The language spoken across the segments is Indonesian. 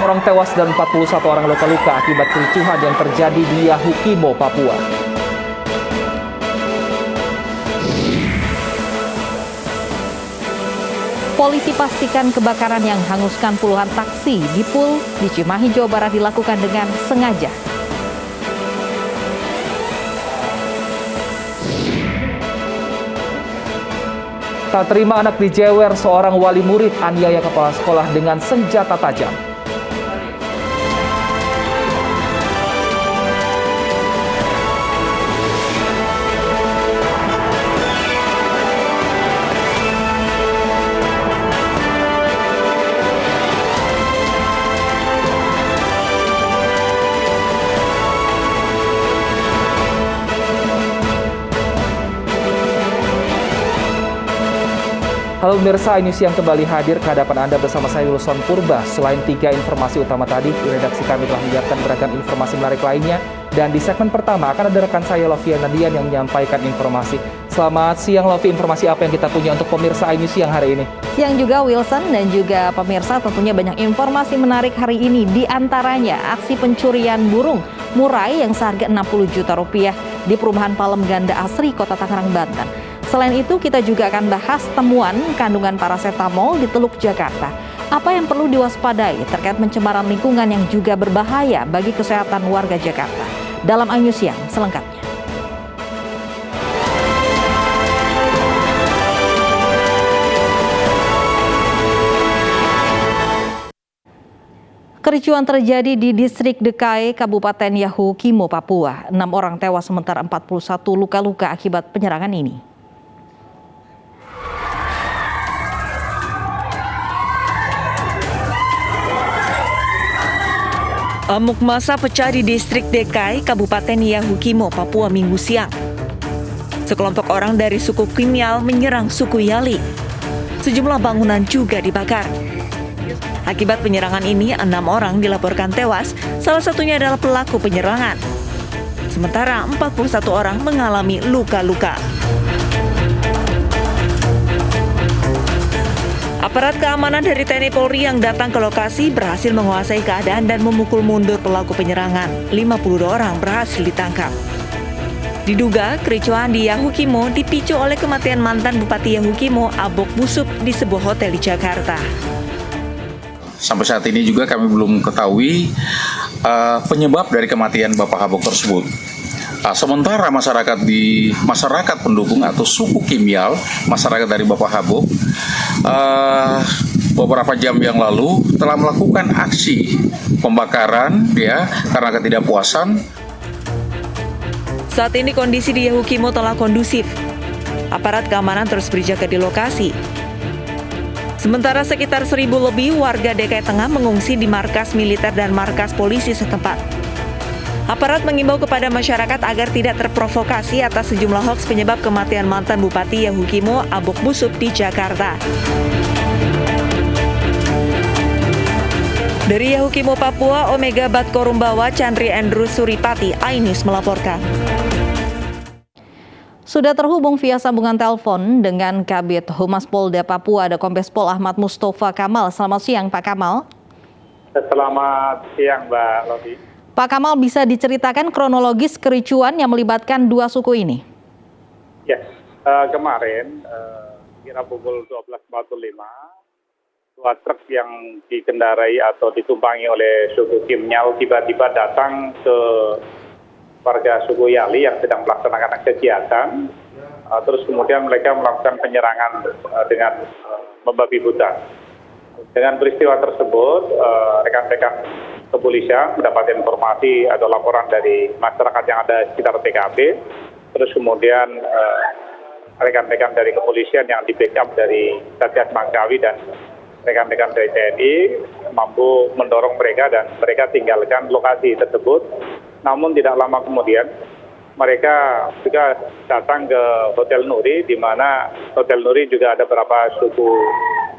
orang tewas dan 41 orang luka-luka akibat kericuhan yang terjadi di Yahukimo, Papua. Polisi pastikan kebakaran yang hanguskan puluhan taksi di Pul di Cimahi, Jawa Barat dilakukan dengan sengaja. Tak terima anak dijewer, seorang wali murid aniaya kepala sekolah dengan senjata tajam. Halo pemirsa, News yang kembali hadir ke hadapan Anda bersama saya Wilson Purba. Selain 3 informasi utama tadi, redaksi kami telah menyiapkan beragam informasi menarik lainnya. Dan di segmen pertama akan ada rekan saya Lovia Nadian yang menyampaikan informasi. Selamat siang Lovi, informasi apa yang kita punya untuk pemirsa News yang hari ini? Siang juga Wilson dan juga pemirsa, tentunya banyak informasi menarik hari ini. Di antaranya aksi pencurian burung murai yang seharga 60 juta rupiah di perumahan Palem Ganda Asri, Kota Tangerang, Banten. Selain itu, kita juga akan bahas temuan kandungan paracetamol di Teluk Jakarta. Apa yang perlu diwaspadai terkait pencemaran lingkungan yang juga berbahaya bagi kesehatan warga Jakarta. Dalam iNews Siang selengkapnya. Kericuhan terjadi di Distrik Dekai, Kabupaten Yahukimo, Papua. 6 orang tewas sementara 41 luka-luka akibat penyerangan ini. Amuk massa pecah di Distrik Dekai, Kabupaten Yahukimo, Papua Minggu siang. Sekelompok orang dari suku Kimial menyerang suku Yali. Sejumlah bangunan juga dibakar. Akibat penyerangan ini, 6 orang dilaporkan tewas, salah satunya adalah pelaku penyerangan. Sementara 41 orang mengalami luka-luka. Aparat keamanan dari TNI Polri yang datang ke lokasi berhasil menguasai keadaan dan memukul mundur pelaku penyerangan. 52 orang berhasil ditangkap. Diduga kericuhan di Yahukimo dipicu oleh kematian mantan Bupati Yahukimo, Abok Busup, di sebuah hotel di Jakarta. Sampai saat ini juga kami belum ketahui penyebab dari kematian Bapak Abok tersebut. Sementara masyarakat pendukung atau suku Kimial, masyarakat dari Bapak Habok, beberapa jam yang lalu telah melakukan aksi pembakaran ya karena ketidakpuasan. Saat ini kondisi di Yahukimo telah kondusif. Aparat keamanan terus berjaga di lokasi. Sementara sekitar 1.000 lebih warga DKI Tengah mengungsi di markas militer dan markas polisi setempat. Aparat mengimbau kepada masyarakat agar tidak terprovokasi atas sejumlah hoaks penyebab kematian mantan Bupati Yahukimo, Abok Busup, di Jakarta. Dari Yahukimo, Papua, Omega Batkorumbawa, Chandri Andrew Suripati, iNews melaporkan. Sudah terhubung via sambungan telepon dengan Kabid Humas Polda Papua, ada Kombes Pol Ahmad Mustafa Kamal. Selamat siang, Pak Kamal. Selamat siang, Mbak Lovi. Pak Kamal, bisa diceritakan kronologis kericuan yang melibatkan 2 suku ini? Yes, kemarin kira pukul 12.45, 2 truk yang dikendarai atau ditumpangi oleh suku Kimial tiba-tiba datang ke warga suku Yali yang sedang melaksanakan kegiatan. Terus kemudian mereka melakukan penyerangan dengan membabi buta. Dengan peristiwa tersebut, rekan-rekan kepolisian mendapat informasi atau laporan dari masyarakat yang ada di sekitar TKP. Terus kemudian rekan-rekan dari kepolisian yang di-backup dari Satgas Mangkawi dan rekan-rekan dari TNI mampu mendorong mereka dan mereka tinggalkan lokasi tersebut. Namun tidak lama kemudian mereka juga datang ke Hotel Nuri, di mana Hotel Nuri juga ada beberapa suku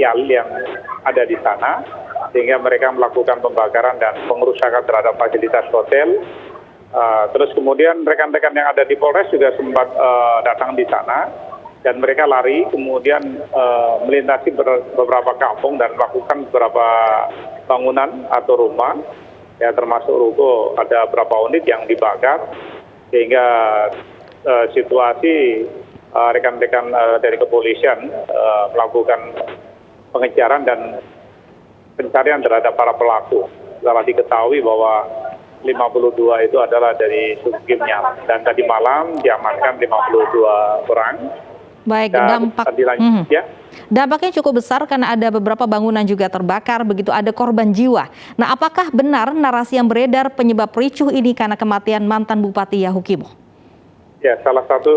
Yali yang ada di sana, sehingga mereka melakukan pembakaran dan pengerusakan terhadap fasilitas hotel. Terus kemudian rekan-rekan yang ada di Polres juga sempat datang di sana. dan mereka lari kemudian melintasi beberapa kampung dan melakukan beberapa bangunan atau rumah, ya termasuk ruko ada beberapa unit yang dibakar, sehingga situasi rekan-rekan dari kepolisian melakukan pengejaran dan pencarian terhadap para pelaku. Setelah diketahui bahwa 52 itu adalah dari suku Kimnyal, dan tadi malam diamankan 52 orang. Baik, Dan ya. dampaknya cukup besar karena ada beberapa bangunan juga terbakar, begitu ada korban jiwa. Nah, apakah benar narasi yang beredar penyebab ricuh ini karena kematian mantan Bupati Yahukimo? Ya, salah satu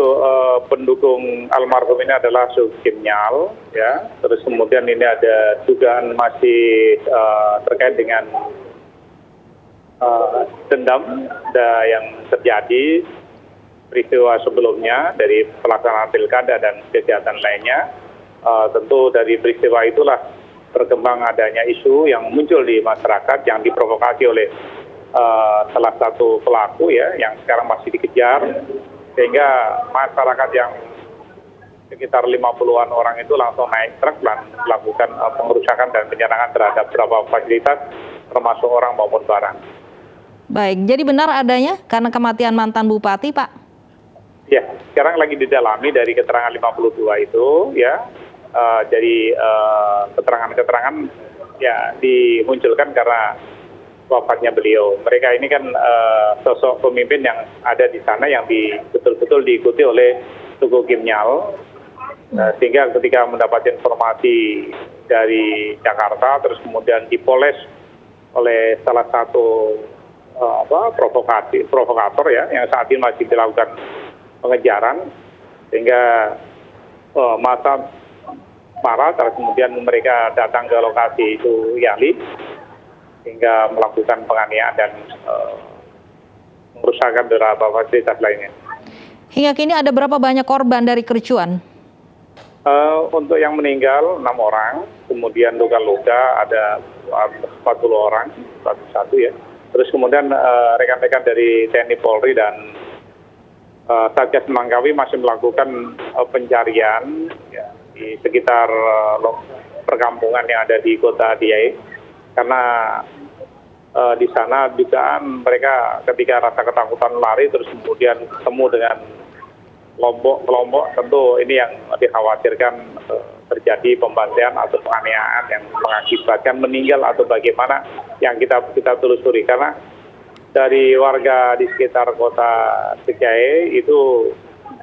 pendukung almarhum ini adalah suku Kimnyal, ya. Terus kemudian ini ada dugaan masih terkait dengan dendam yang terjadi peristiwa sebelumnya dari pelaksanaan pilkada dan kegiatan lainnya. Tentu dari peristiwa itulah berkembang adanya isu yang muncul di masyarakat yang diprovokasi oleh salah satu pelaku, ya, yang sekarang masih dikejar, sehingga masyarakat yang sekitar 50-an orang itu langsung naik truk dan melakukan pengerusakan dan penyerangan terhadap beberapa fasilitas termasuk orang maupun barang. Baik, jadi benar adanya karena kematian mantan Bupati, Pak? Ya, sekarang lagi didalami dari keterangan 52 itu, ya. Jadi keterangan-keterangan ya dimunculkan karena wafatnya beliau. Mereka ini kan sosok pemimpin yang ada di sana yang betul-betul diikuti oleh suku Kimnyal, sehingga ketika mendapat informasi dari Jakarta terus kemudian dipoles oleh salah satu provokator, ya, yang saat ini masih dilakukan pengejaran, sehingga masa marah, terus kemudian mereka datang ke lokasi itu Yali, hingga melakukan penganiayaan dan merusakkan beberapa fasilitas lainnya. Hingga kini ada berapa banyak korban dari kericuan? Untuk yang meninggal 6 orang, kemudian luka-luka ada 40 orang, satu ya. Terus kemudian rekan-rekan dari TNI Polri dan Satgas Semangkawi masih melakukan pencarian, ya, di sekitar perkampungan yang ada di Kota Diai. Karena di sana dugaan mereka ketika rasa ketakutan lari terus kemudian ketemu dengan kelompok tentu ini yang dikhawatirkan terjadi pembantaian atau penganiayaan yang mengakibatkan meninggal atau bagaimana yang kita telusuri. Karena dari warga di sekitar Kota Diai itu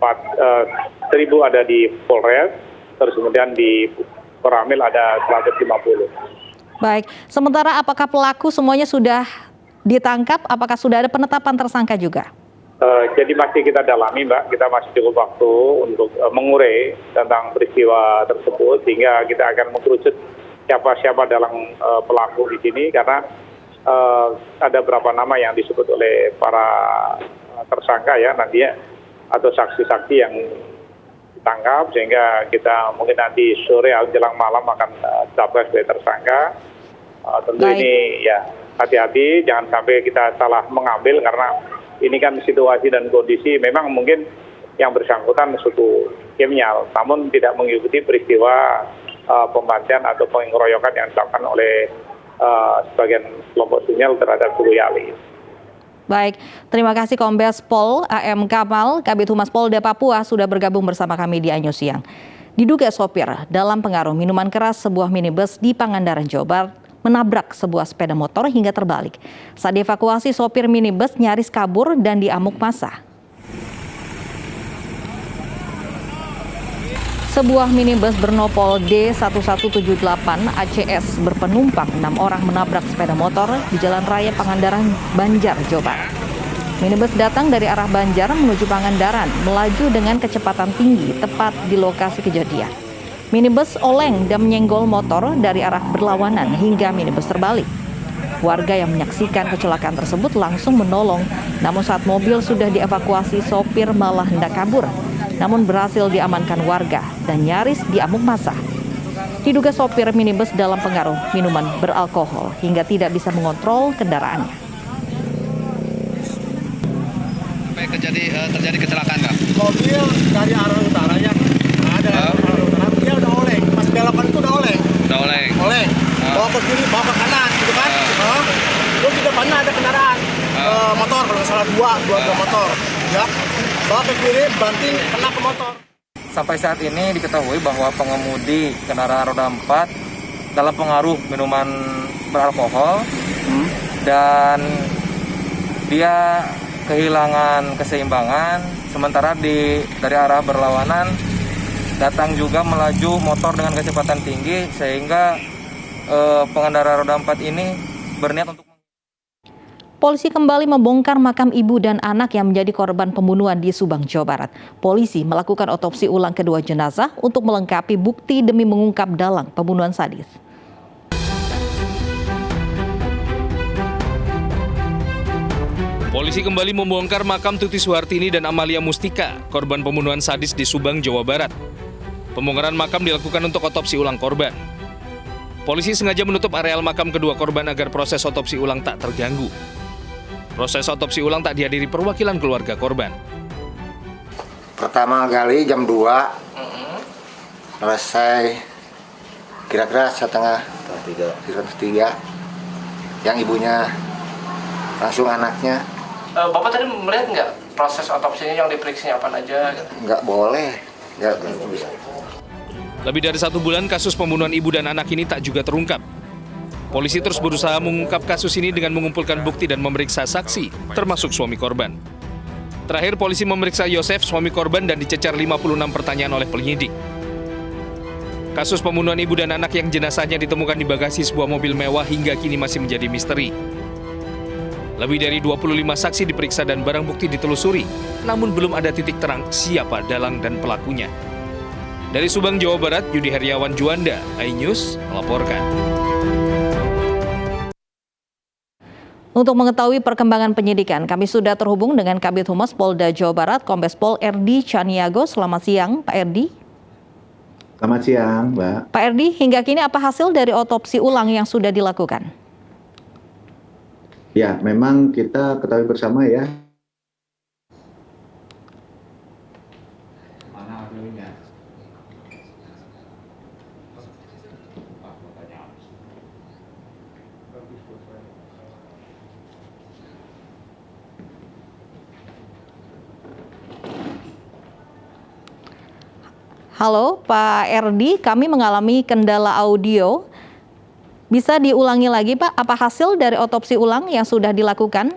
1.000 ada di Polres, terus kemudian di Koramil ada 150. Baik, sementara apakah pelaku semuanya sudah ditangkap? Apakah sudah ada penetapan tersangka juga? Jadi masih kita dalami, Mbak. Kita masih cukup waktu untuk mengurai tentang peristiwa tersebut, sehingga kita akan mengkerucut siapa-siapa dalam pelaku di sini, karena ada beberapa nama yang disebut oleh para tersangka, ya, nantinya, atau saksi-saksi yang ditangkap, sehingga kita mungkin nanti sore atau jelang malam akan ditetapkan sebagai tersangka. Tentu Baik. Ini ya hati-hati, jangan sampai kita salah mengambil, karena ini kan situasi dan kondisi memang mungkin yang bersangkutan suku Kimnyal, namun tidak mengikuti peristiwa pembantaian atau pengeroyokan yang dilakukan oleh sebagian kelompok Kimnyal terhadap suku Yali. Baik, terima kasih Kombes Pol AM Kamal, Kabid Humas Polda Papua sudah bergabung bersama kami di Anyo Siang. Diduga sopir dalam pengaruh minuman keras sebuah minibus di Pangandaran, Jawa Barat menabrak sebuah sepeda motor hingga terbalik. Saat dievakuasi, sopir minibus nyaris kabur dan diamuk massa. Sebuah minibus bernopol D1178 ACS berpenumpang 6 orang menabrak sepeda motor di Jalan Raya Pangandaran, Banjar, Jawa Barat. Minibus datang dari arah Banjar menuju Pangandaran, melaju dengan kecepatan tinggi tepat di lokasi kejadian. Minibus oleng dan menyenggol motor dari arah berlawanan hingga minibus terbalik. Warga yang menyaksikan kecelakaan tersebut langsung menolong, namun saat mobil sudah dievakuasi, sopir malah hendak kabur, namun berhasil diamankan warga dan nyaris diamuk massa. Diduga sopir minibus dalam pengaruh minuman beralkohol hingga tidak bisa mengontrol kendaraannya. Terjadi kecelakaan, Kak? Mobil dari arah utaranya belokan itu udah oleng. Bawa ke kiri, bawa ke kanan, gitu kan. Terus di depannya ada kendaraan motor, kalau nggak salah dua motor. Ya, bawa ke kiri, banting, kena ke motor. Sampai saat ini diketahui bahwa pengemudi kendaraan roda 4 dalam pengaruh minuman beralkohol dan dia kehilangan keseimbangan, sementara dari arah berlawanan datang juga melaju motor dengan kecepatan tinggi sehingga pengendara roda 4 ini berniat untuk. Polisi kembali membongkar makam ibu dan anak yang menjadi korban pembunuhan di Subang, Jawa Barat. Polisi melakukan otopsi ulang kedua jenazah untuk melengkapi bukti demi mengungkap dalang pembunuhan sadis. Polisi kembali membongkar makam Tuti Suhartini dan Amalia Mustika, korban pembunuhan sadis di Subang, Jawa Barat. Pembongkaran makam dilakukan untuk otopsi ulang korban. Polisi sengaja menutup areal makam kedua korban agar proses otopsi ulang tak terganggu. Proses otopsi ulang tak dihadiri perwakilan keluarga korban. Pertama kali jam 2, selesai kira-kira setengah 3, yang ibunya langsung anaknya. Bapak tadi melihat nggak proses otopsinya yang diperiksanya apa aja? Nggak boleh, nggak bisa. Lebih dari 1 bulan kasus pembunuhan ibu dan anak ini tak juga terungkap. Polisi terus berusaha mengungkap kasus ini dengan mengumpulkan bukti dan memeriksa saksi, termasuk suami korban. Terakhir, polisi memeriksa Yosef, suami korban, dan dicecar 56 pertanyaan oleh penyidik. Kasus pembunuhan ibu dan anak yang jenazahnya ditemukan di bagasi sebuah mobil mewah hingga kini masih menjadi misteri. Lebih dari 25 saksi diperiksa dan barang bukti ditelusuri, namun belum ada titik terang siapa dalang dan pelakunya. Dari Subang, Jawa Barat, Yudi Heriawan Juanda, iNews melaporkan. Untuk mengetahui perkembangan penyidikan, kami sudah terhubung dengan Kabid Humas Polda Jawa Barat, Kombes Pol Erdi Chaniago. Selamat siang, Pak Erdi. Selamat siang, Mbak. Pak Erdi, hingga kini apa hasil dari otopsi ulang yang sudah dilakukan? Ya, memang kita ketahui bersama ya. Halo Pak Erdi, kami mengalami kendala audio. Bisa diulangi lagi Pak, apa hasil dari otopsi ulang yang sudah dilakukan?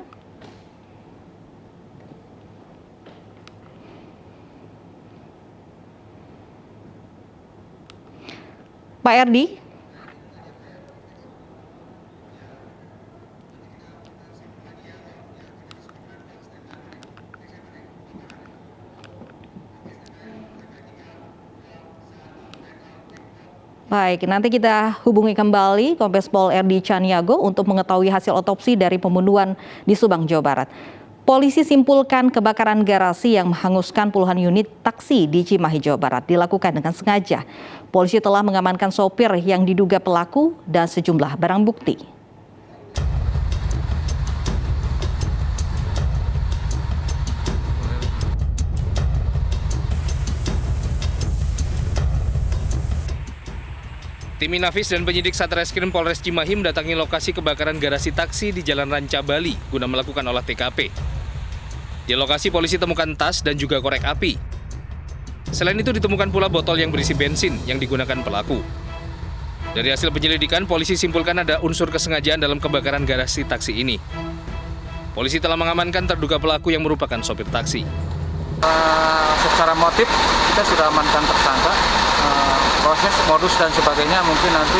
Pak Erdi? Baik, nanti kita hubungi kembali Kombes Pol Erdi Chaniago untuk mengetahui hasil otopsi dari pembunuhan di Subang, Jawa Barat. Polisi simpulkan kebakaran garasi yang menghanguskan puluhan unit taksi di Cimahi, Jawa Barat dilakukan dengan sengaja. Polisi telah mengamankan sopir yang diduga pelaku dan sejumlah barang bukti. Tim Inafis dan penyidik Satreskrim Polres Cimahi mendatangi lokasi kebakaran garasi taksi di Jalan Ranca Bali guna melakukan olah TKP. Di lokasi polisi temukan tas dan juga korek api. Selain itu ditemukan pula botol yang berisi bensin yang digunakan pelaku. Dari hasil penyelidikan, polisi simpulkan ada unsur kesengajaan dalam kebakaran garasi taksi ini. Polisi telah mengamankan terduga pelaku yang merupakan sopir taksi. Secara motif kita sudah amankan tersangka. Proses modus dan sebagainya mungkin nanti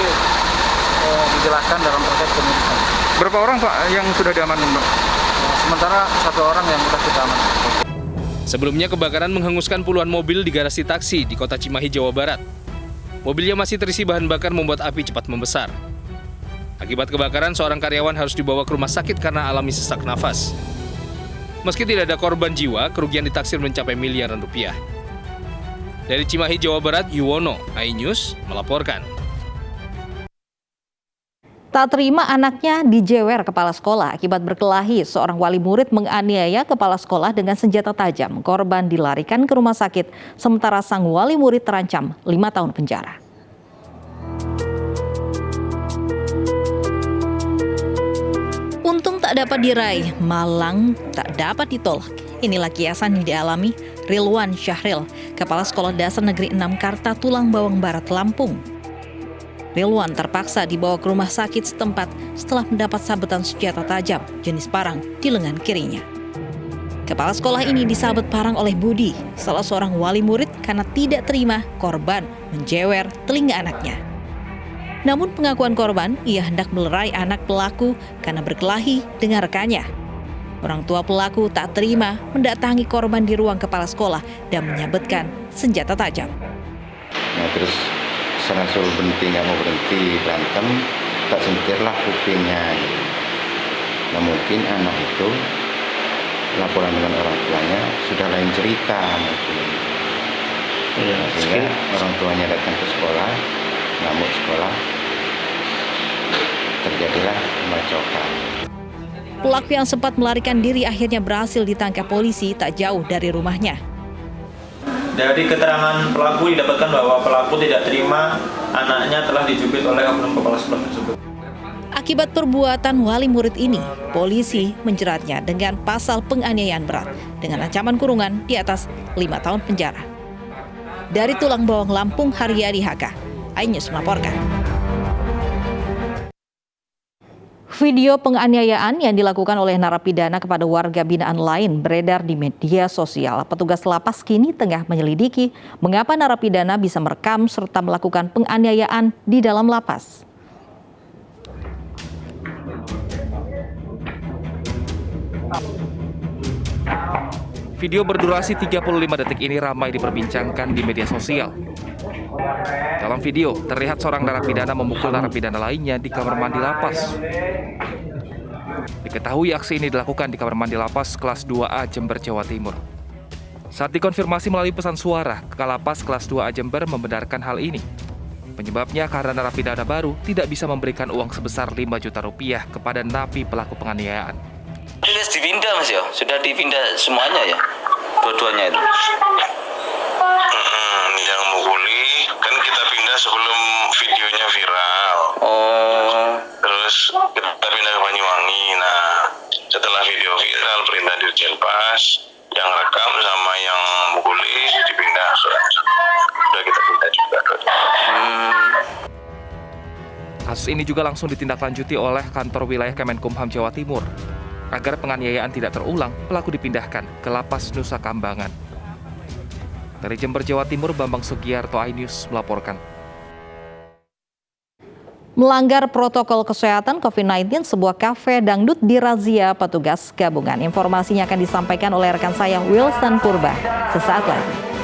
dijelaskan dalam proses penyidikan. Berapa orang Pak yang sudah diamankan Pak? Sementara 1 orang yang sudah kita amankan. Sebelumnya kebakaran menghanguskan puluhan mobil di garasi taksi di kota Cimahi, Jawa Barat. Mobilnya masih terisi bahan bakar membuat api cepat membesar. Akibat kebakaran, seorang karyawan harus dibawa ke rumah sakit karena alami sesak nafas. Meski tidak ada korban jiwa, kerugian ditaksir mencapai miliaran rupiah. Dari Cimahi, Jawa Barat, Yuwono, iNews melaporkan. Tak terima anaknya dijewer kepala sekolah akibat berkelahi, seorang wali murid menganiaya kepala sekolah dengan senjata tajam. Korban dilarikan ke rumah sakit, sementara sang wali murid terancam 5 tahun penjara. Tak dapat diraih, malang tak dapat ditolak. Inilah kiasan yang dialami Rilwan Syahril, Kepala Sekolah Dasar Negeri 6 Karta Tulang Bawang Barat, Lampung. Rilwan terpaksa dibawa ke rumah sakit setempat setelah mendapat sabetan senjata tajam jenis parang di lengan kirinya. Kepala sekolah ini disabet parang oleh Budi, salah seorang wali murid, karena tidak terima korban menjewer telinga anaknya. Namun pengakuan korban, ia hendak melerai anak pelaku karena berkelahi dengan rekannya. Orang tua pelaku tak terima mendatangi korban di ruang kepala sekolah dan menyabetkan senjata tajam. Nah terus sana suruh berhenti, nggak mau berhenti, berantem, tak sentirlah kupingnya. Nah mungkin anak itu laporan dengan orang tuanya sudah lain cerita mungkin. Sehingga orang tuanya datang ke sekolah, ngamuk sekolah, terjadilah pembacokan. Pelaku yang sempat melarikan diri akhirnya berhasil ditangkap polisi tak jauh dari rumahnya. Dari keterangan pelaku didapatkan bahwa pelaku tidak terima anaknya telah dijubit oleh oknum kepala sekolah tersebut. Akibat perbuatan wali murid ini, polisi menjeratnya dengan pasal penganiayaan berat dengan ancaman kurungan di atas 5 tahun penjara. Dari Tulang Bawang, Lampung, Haryadi Haka, iNews melaporkan. Video penganiayaan yang dilakukan oleh narapidana kepada warga binaan lain beredar di media sosial. Petugas lapas kini tengah menyelidiki mengapa narapidana bisa merekam serta melakukan penganiayaan di dalam lapas. Video berdurasi 35 detik ini ramai diperbincangkan di media sosial. Dalam video, terlihat seorang narapidana memukul narapidana lainnya di kamar mandi lapas. Diketahui aksi ini dilakukan di kamar mandi lapas kelas 2A Jember, Jawa Timur. Saat dikonfirmasi melalui pesan suara, Kalapas kelas 2A Jember membenarkan hal ini. Penyebabnya karena narapidana baru tidak bisa memberikan uang sebesar 5 juta rupiah kepada napi pelaku penganiayaan. Sudah dipindah Mas ya? Sudah dipindah semuanya ya? Dua-duanya itu? Yang mukuli kan kita pindah sebelum videonya viral. Oh. Terus kita pindah ke Banyuwangi. Nah, setelah video viral perintah Dirjen Pas yang rekam sama yang mukuli dipindah. Sudah kita pindah juga. Kasus ini juga langsung ditindaklanjuti oleh kantor wilayah Kemenkumham Jawa Timur. Agar penganiayaan tidak terulang, pelaku dipindahkan ke Lapas Nusa Kambangan. Dari Jember, Jawa Timur, Bambang Sugiarto, iNews melaporkan. Melanggar protokol kesehatan COVID-19, sebuah kafe dangdut dirazia petugas gabungan. Informasinya akan disampaikan oleh rekan saya Wilson Purba sesaat lagi.